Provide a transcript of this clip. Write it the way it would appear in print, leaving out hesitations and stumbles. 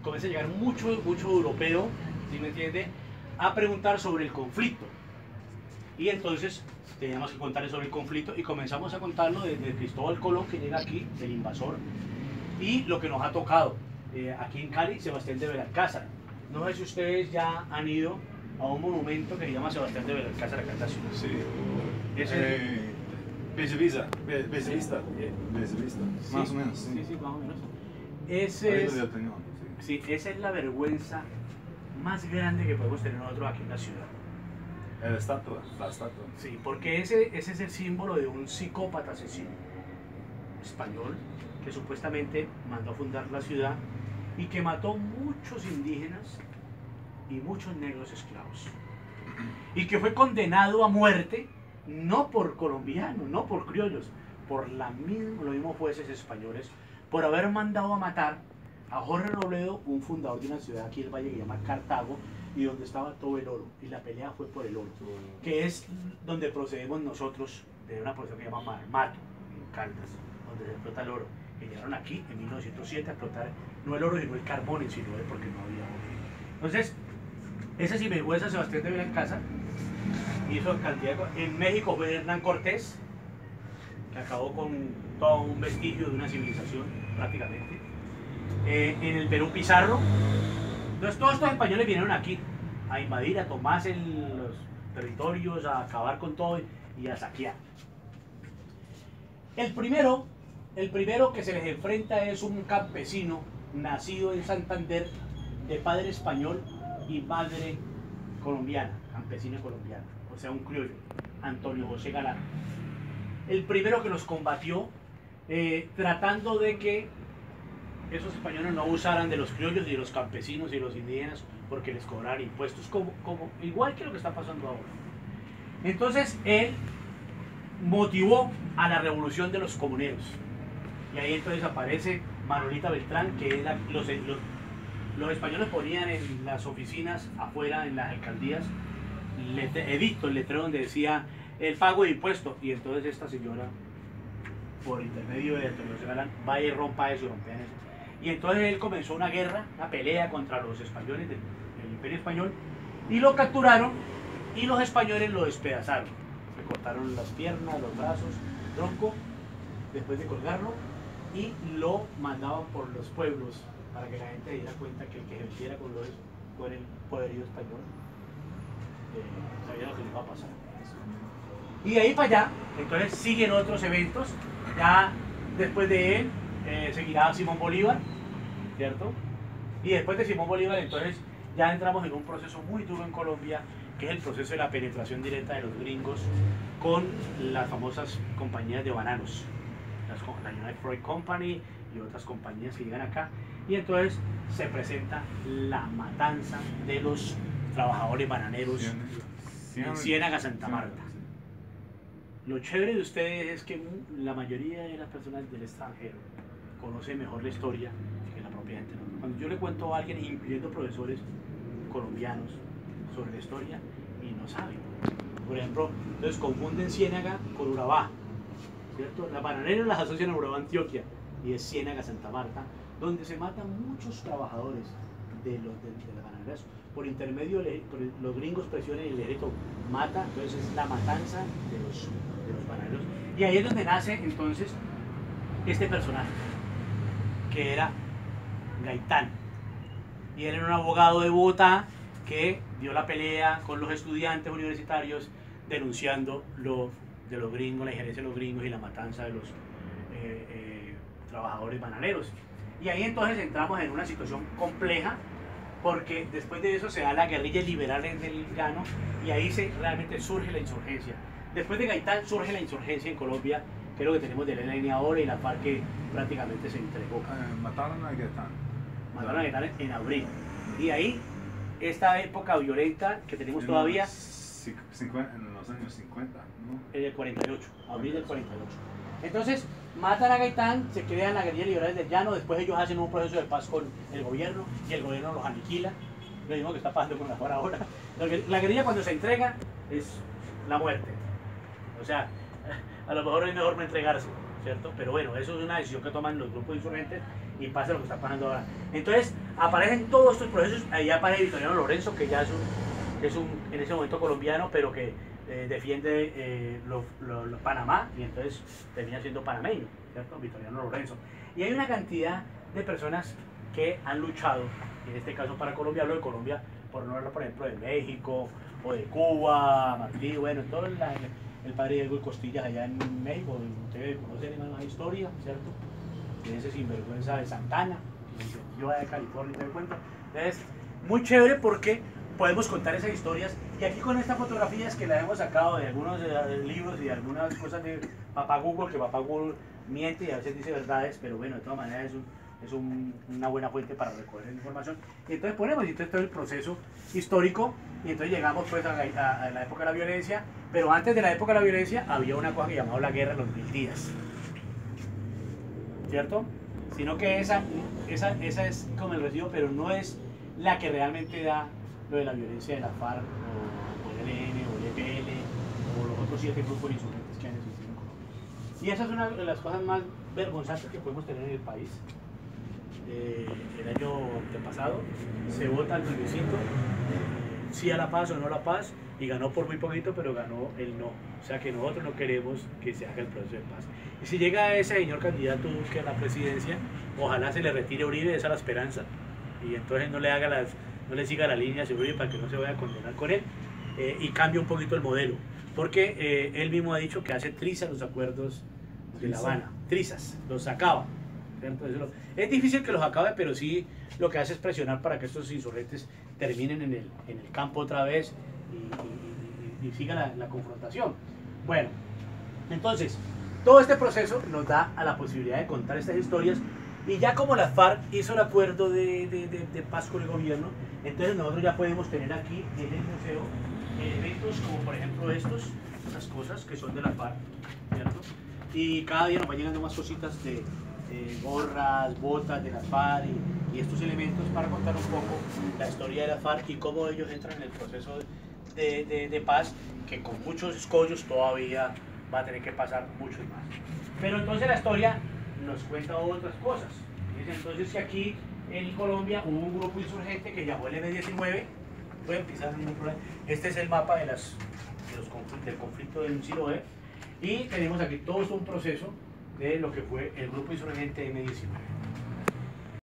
comienza a llegar mucho europeo, ¿sí me entiende?, a preguntar sobre el conflicto. Y entonces teníamos que contarles sobre el conflicto y comenzamos a contarlo desde Cristóbal Colón, que llega aquí, el invasor, y lo que nos ha tocado aquí en Cali, Sebastián de Belalcázar. No sé si ustedes ya han ido a un monumento que se llama Sebastián de Belalcázar acá en la ciudad. Sí. Es Bellavista. Sí, Más o menos, sí. Sí, más o menos. Sí, esa es la vergüenza más grande que podemos tener nosotros aquí en la ciudad. La estatua. Sí, porque ese es el símbolo de un psicópata asesino español que supuestamente mandó a fundar la ciudad y que mató muchos indígenas y muchos negros esclavos. Y que fue condenado a muerte, no por colombianos, no por criollos, por los mismos jueces españoles, por haber mandado a matar a Jorge Robledo, un fundador de una ciudad aquí del Valle que se llama Cartago, y donde estaba todo el oro, y la pelea fue por el oro, que es donde procedemos nosotros de una profesión que se llama Marmato, en Caldas, donde se explota el oro, que llegaron aquí en 1907 a explotar no el oro, sino el carbón en Siloé, porque no había oro. Entonces, ese sinvergüenza Sebastián de Belalcázar hizo cantidad de cosas. En México fue Hernán Cortés, que acabó con todo un vestigio de una civilización prácticamente. En el Perú Pizarro. Entonces todos estos españoles vinieron aquí a invadir, a tomarse los territorios, a acabar con todo y a saquear. El primero que se les enfrenta es un campesino nacido en Santander, de padre español y madre colombiana, campesina colombiana, o sea un criollo, Antonio José Galán. El primero que los combatió, tratando de que esos españoles no abusaran de los criollos y de los campesinos y de los indígenas porque les cobraran impuestos, igual que lo que está pasando ahora. Entonces él motivó a la revolución de los comuneros. Y ahí entonces aparece Manolita Beltrán, que es los españoles ponían en las oficinas afuera, en las alcaldías, edicto, el letrero donde decía el pago de impuestos. Y entonces esta señora, por intermedio de Antonio José Galán, va y rompa eso y rompean eso. Y entonces él comenzó una guerra, una pelea contra los españoles del Imperio Español, y lo capturaron, y los españoles lo despedazaron. Le cortaron las piernas, los brazos, el tronco, después de colgarlo, y lo mandaban por los pueblos para que la gente diera cuenta que el que ejerciera con el poderío español sabía lo que le iba a pasar. Y de ahí para allá, entonces siguen otros eventos. Ya después de él seguirá Simón Bolívar, ¿cierto? Y después de Simón Bolívar, entonces ya entramos en un proceso muy duro en Colombia, que es el proceso de la penetración directa de los gringos con las famosas compañías de bananos, la United Fruit Company y otras compañías que llegan acá, y entonces se presenta la matanza de los trabajadores bananeros en Ciénaga, Santa Marta. Lo chévere de ustedes es que la mayoría de las personas del extranjero conocen mejor la historia que la propia gente. Cuando yo le cuento a alguien, incluyendo profesores colombianos, sobre la historia, y no saben. Por ejemplo, entonces confunden Ciénaga con Urabá, ¿cierto? Las bananeras las asocian a Urabá, Antioquia, y es Ciénaga, Santa Marta, donde se matan muchos trabajadores de las bananeras. Por intermedio, los gringos presionan y el ejército mata, entonces es la matanza de los bananeros. Y ahí es donde nace entonces este personaje, que era Gaitán. Y él era un abogado de Bogotá que dio la pelea con los estudiantes universitarios denunciando lo de los gringos, la injerencia de los gringos y la matanza de los trabajadores bananeros. Y ahí entonces entramos en una situación compleja, porque después de eso se da la guerrilla liberal en el Llano y ahí realmente surge la insurgencia. Después de Gaitán surge la insurgencia en Colombia, que es lo que tenemos del ELN ahora, y la FARC que prácticamente se entregó. Mataron a Gaitán. Mataron a Gaitán en abril. Y ahí, esta época violenta que tenemos todavía... En los años 50, ¿no? En el 48, abril del 48. Entonces, matan a Gaitán, se crean la guerrilla liberal del Llano, después ellos hacen un proceso de paz con el gobierno y el gobierno los aniquila, lo mismo que está pasando con la FARC ahora. La guerrilla cuando se entrega es la muerte. O sea, a lo mejor es mejor no entregarse, ¿cierto? Pero bueno, eso es una decisión que toman los grupos insurgentes y pasa lo que está pasando ahora. Entonces aparecen todos estos procesos, ahí aparece Victoriano Lorenzo, que ya es un en ese momento colombiano, pero que defiende Panamá, y entonces termina siendo panameño, ¿cierto? Victoriano Lorenzo. Y hay una cantidad de personas que han luchado, en este caso para Colombia, hablo de Colombia, por no hablar por ejemplo de México, o de Cuba, Martí, bueno, todo el padre Diego Costillas allá en México, ustedes conocen más historia, ¿cierto? De ese sinvergüenza de Santana, que yo de California, ¿te das cuenta? Entonces, muy chévere porque podemos contar esas historias, y aquí con estas fotografías que las hemos sacado de algunos libros y de algunas cosas de Papá Google, que Papá Google miente y a veces dice verdades, pero bueno, de todas maneras es una buena fuente para recoger esa información. Y entonces ponemos, y entonces todo el proceso histórico, y entonces llegamos pues a la época de la violencia, pero antes de la época de la violencia había una cosa que llamaba la guerra de los 1000 días, ¿cierto? Sino que esa es como el recibo, pero no es la que realmente da lo de la violencia de la FARC, o el ELN, o el EPL, o los otros 7 grupos insurgentes que han existido en Colombia. Y esa es una de las cosas más vergonzantes que podemos tener en el país. El año pasado se vota el plebiscito, sí a la paz o no a la paz, y ganó por muy poquito, pero ganó el no. O sea que nosotros no queremos que se haga el proceso de paz. Y si llega ese señor candidato que a la presidencia, ojalá se le retire Uribe, esa es la esperanza, y entonces no le siga la línea a Uribe para que no se vaya a condenar con él, y cambie un poquito el modelo, porque él mismo ha dicho que hace trizas los acuerdos de La Habana, trizas, los acaba. Es difícil que los acabe, pero sí lo que hace es presionar para que estos insurgentes terminen en el campo otra vez y siga la confrontación. Bueno, entonces, todo este proceso nos da a la posibilidad de contar estas historias, y ya como la FARC hizo el acuerdo de paz con el gobierno, entonces nosotros ya podemos tener aquí en el museo elementos como por ejemplo estas cosas que son de la FARC, ¿cierto? Y cada día nos van llegando más cositas de gorras, botas de la FARC y estos elementos para contar un poco la historia de la FARC y cómo ellos entran en el proceso de paz, que con muchos escollos todavía va a tener que pasar muchos más. Pero entonces la historia nos cuenta otras cosas. Dice entonces que aquí en Colombia hubo un grupo insurgente que llamó el M-19. Voy a empezar en un problema. Este es el mapa del conflicto del Siloé, y tenemos aquí todo un proceso de lo que fue el grupo insurgente M-19.